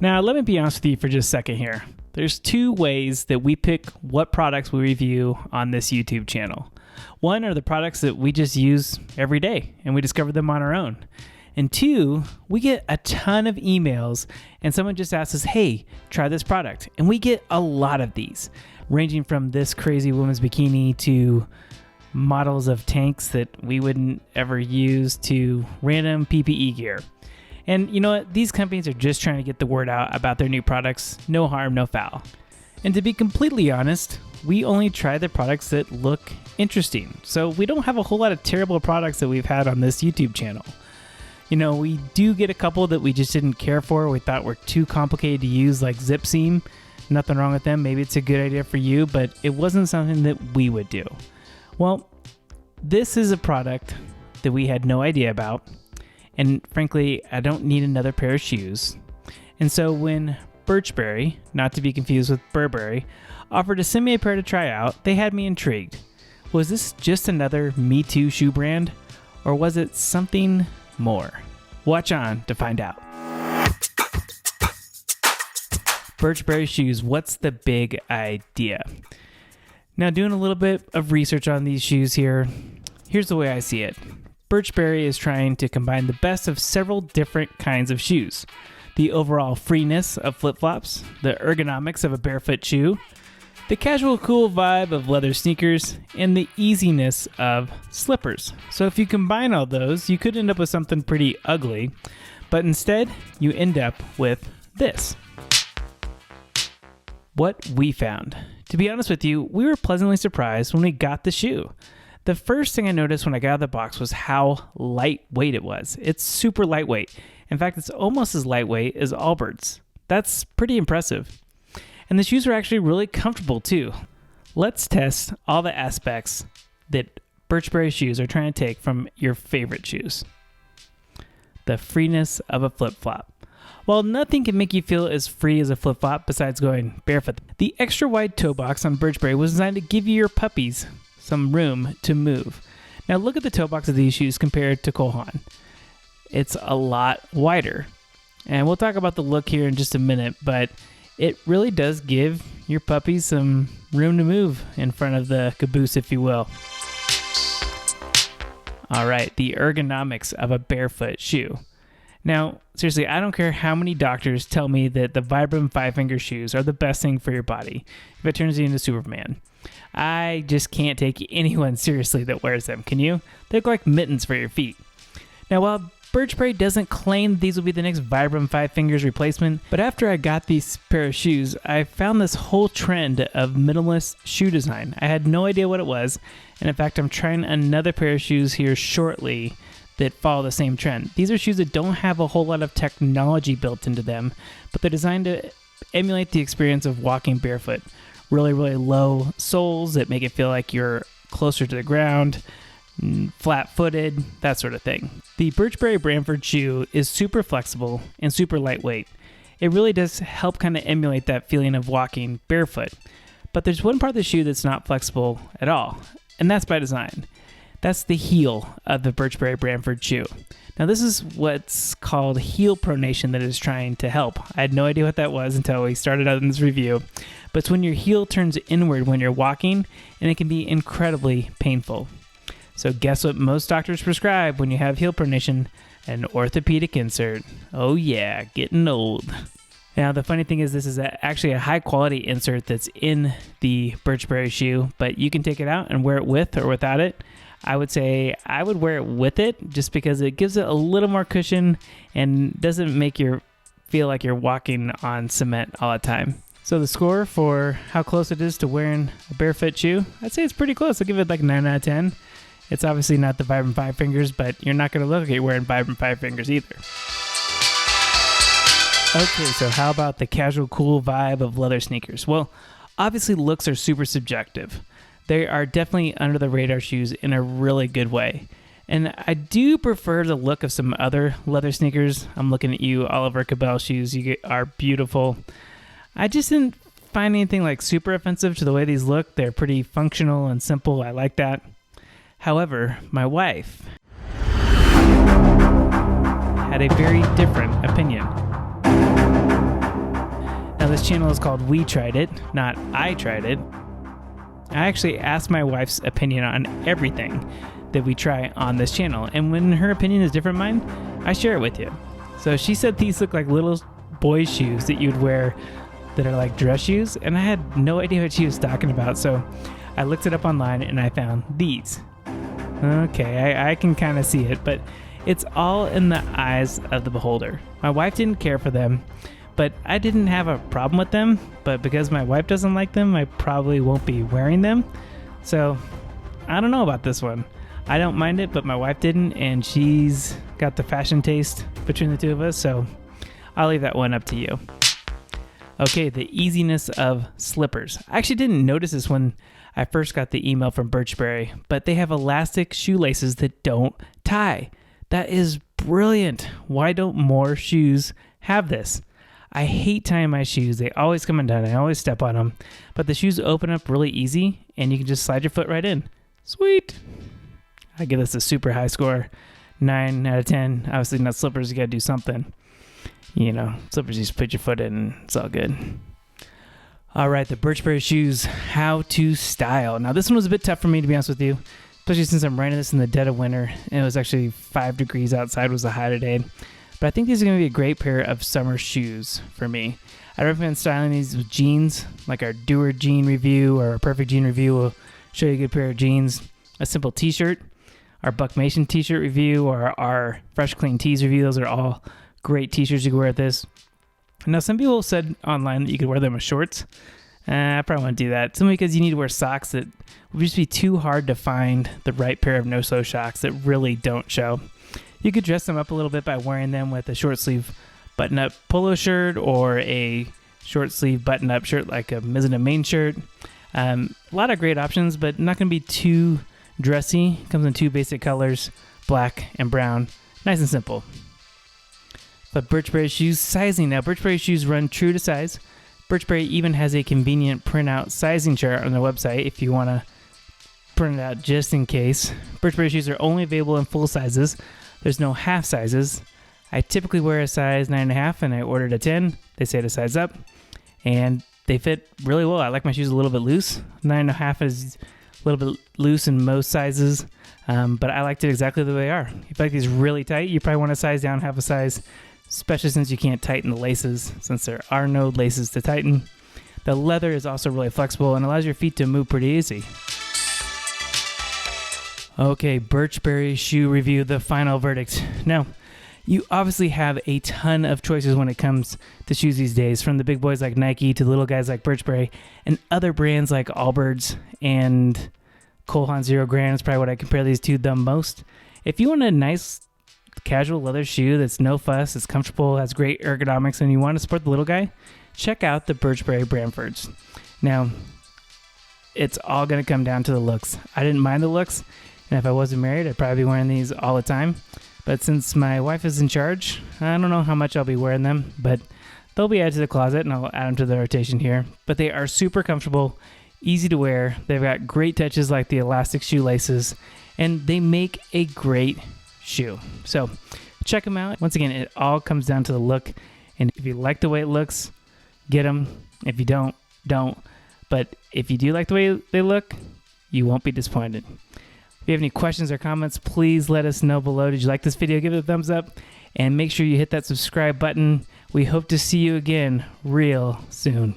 Now, let me be honest with you for just a second here. There's two ways that we pick what products we review on this YouTube channel. One are the products that we just use every day and we discover them on our own. And two, we get a ton of emails and someone just asks us, hey, try this product. And we get a lot of these, ranging from this crazy woman's bikini to models of tanks that we wouldn't ever use to random PPE gear. And you know what? These companies are just trying to get the word out about their new products. No harm, no foul. And to be completely honest, we only try the products that look interesting. So we don't have a whole lot of terrible products that we've had on this YouTube channel. You know, we do get a couple that we just didn't care for. We thought were too complicated to use, like Zip Seam. Nothing wrong with them. Maybe it's a good idea for you, but it wasn't something that we would do. Well, this is a product that we had no idea about. And frankly, I don't need another pair of shoes. And so when Birchbury, not to be confused with Burberry, offered to send me a pair to try out, they had me intrigued. Was this just another Me Too shoe brand? Or was it something more? Watch on to find out. Birchbury Shoes, what's the big idea? Now, doing a little bit of research on these shoes here, here's the way I see it. Birchbury is trying to combine the best of several different kinds of shoes. The overall freeness of flip-flops, the ergonomics of a barefoot shoe, the casual cool vibe of leather sneakers, and the easiness of slippers. So if you combine all those, you could end up with something pretty ugly, but instead you end up with this. What we found. To be honest with you, we were pleasantly surprised when we got the shoe. The first thing I noticed when I got out of the box was how lightweight it was. It's super lightweight. In fact, it's almost as lightweight as Allbirds. That's pretty impressive. And the shoes are actually really comfortable too. Let's test all the aspects that Birchbury shoes are trying to take from your favorite shoes. The freeness of a flip-flop. While nothing can make you feel as free as a flip-flop besides going barefoot, the extra wide toe box on Birchbury was designed to give you your puppies some room to move. Now look at the toe box of these shoes compared to Cole Haan. It's a lot wider. And we'll talk about the look here in just a minute, but it really does give your puppies some room to move in front of the caboose, if you will. All right, the ergonomics of a barefoot shoe. Now, seriously, I don't care how many doctors tell me that the Vibram 5-finger shoes are the best thing for your body if it turns you into Superman. I just can't take anyone seriously that wears them, can you? They look like mittens for your feet. Now, while Birchbury doesn't claim these will be the next Vibram 5 fingers replacement, but after I got these pair of shoes, I found this whole trend of minimalist shoe design. I had no idea what it was, and in fact, I'm trying another pair of shoes here shortly that follow the same trend. These are shoes that don't have a whole lot of technology built into them, but they're designed to emulate the experience of walking barefoot. Really, really low soles that make it feel like you're closer to the ground, flat-footed, that sort of thing. The Birchbury Bramford shoe is super flexible and super lightweight. It really does help kind of emulate that feeling of walking barefoot. But there's one part of the shoe that's not flexible at all, and that's by design. That's the heel of the Birchbury Bramford shoe. Now this is what's called heel pronation that is trying to help. I had no idea what that was until we started out in this review, but it's when your heel turns inward when you're walking, and it can be incredibly painful. So guess what most doctors prescribe when you have heel pronation? An orthopedic insert. Oh yeah, getting old. Now the funny thing is this is actually a high quality insert that's in the Birchbury shoe, but you can take it out and wear it with or without it. I would say I would wear it with it just because it gives it a little more cushion and doesn't make you feel like you're walking on cement all the time. So the score for how close it is to wearing a barefoot shoe, I'd say it's pretty close. I'll give it like a 9 out of 10. It's obviously not the Vibram 5 fingers, but you're not going to look like you're wearing Vibram 5 fingers either. Okay, so how about the casual cool vibe of leather sneakers? Well, obviously looks are super subjective. They are definitely under the radar shoes in a really good way. And I do prefer the look of some other leather sneakers. I'm looking at you, Oliver Cabell shoes. You are beautiful. I just didn't find anything like super offensive to the way these look. They're pretty functional and simple. I like that. However, my wife had a very different opinion. this channel is called We Tried It, not I Tried It. I actually asked my wife's opinion on everything that we try on this channel, and when her opinion is different from mine, I share it with you. So she said these look like little boys' shoes that you'd wear that are like dress shoes, and I had no idea what she was talking about, so I looked it up online and I found these. Okay, I can kind of see it, but it's all in the eyes of the beholder. My wife didn't care for them, but I didn't have a problem with them, but because my wife doesn't like them, I probably won't be wearing them. So I don't know about this one. I don't mind it, but my wife didn't, and she's got the fashion taste between the two of us, so I'll leave that one up to you. Okay, the easiness of slippers. I actually didn't notice this when I first got the email from Birchbury, but they have elastic shoelaces that don't tie. That is brilliant. Why don't more shoes have this? I hate tying my shoes. They always come undone. I always step on them. But the shoes open up really easy, and you can just slide your foot right in. Sweet. I give this a super high score. 9 out of 10. Obviously not slippers. You got to do something. You know, slippers, you just put your foot in, and it's all good. All right, the Birchbury Shoes, how to style. Now, this one was a bit tough for me, to be honest with you, especially since I'm writing this in the dead of winter, and it was actually 5 degrees outside was the high today. But I think these are going to be a great pair of summer shoes for me. I recommend styling these with jeans, like our Doer jean review or our Perfect jean review will show you a good pair of jeans. A simple t-shirt, our Buckmation t-shirt review, or our Fresh Clean Tees review. Those are all great t-shirts you can wear with this. Now, some people said online that you could wear them with shorts. I probably won't do that. Simply because you need to wear socks that would just be too hard to find the right pair of no-sew socks that really don't show. You could dress them up a little bit by wearing them with a short sleeve button-up polo shirt or a short sleeve button-up shirt like a Mizzen main shirt. A lot of great options, but not going to be too dressy. Comes in 2 basic colors, black and brown. Nice and simple. But Birchbury Shoes sizing. Now, Birchbury Shoes run true to size. Birchbury even has a convenient printout sizing chart on their website if you want to print it out just in case. Birchbury Shoes are only available in full sizes. There's no half sizes. I typically wear a size 9.5, and I ordered a 10. They say to size up, and they fit really well. I like my shoes a little bit loose. 9.5 is a little bit loose in most sizes, but I liked it exactly the way they are. If you like these really tight, you probably want to size down half a size, especially since you can't tighten the laces, since there are no laces to tighten. The leather is also really flexible and allows your feet to move pretty easy. Okay, Birchbury shoe review, the final verdict. Now, you obviously have a ton of choices when it comes to shoes these days, from the big boys like Nike to the little guys like Birchbury, and other brands like Allbirds and Cole Haan Zero Grand is probably what I compare these to the most. If you want a nice casual leather shoe that's no fuss, it's comfortable, has great ergonomics, and you want to support the little guy, check out the Birchbury Bramfords. Now, it's all going to come down to the looks. I didn't mind the looks, and if I wasn't married, I'd probably be wearing these all the time. But since my wife is in charge, I don't know how much I'll be wearing them, but they'll be added to the closet, and I'll add them to the rotation here. But they are super comfortable, easy to wear. They've got great touches like the elastic shoelaces, and they make a great shoe. So check them out. Once again, it all comes down to the look, and if you like the way it looks, get them. If you don't, don't. But if you do like the way they look, you won't be disappointed. If you have any questions or comments, please let us know below. Did you like this video? Give it a thumbs up, and make sure you hit that subscribe button. We hope to see you again real soon.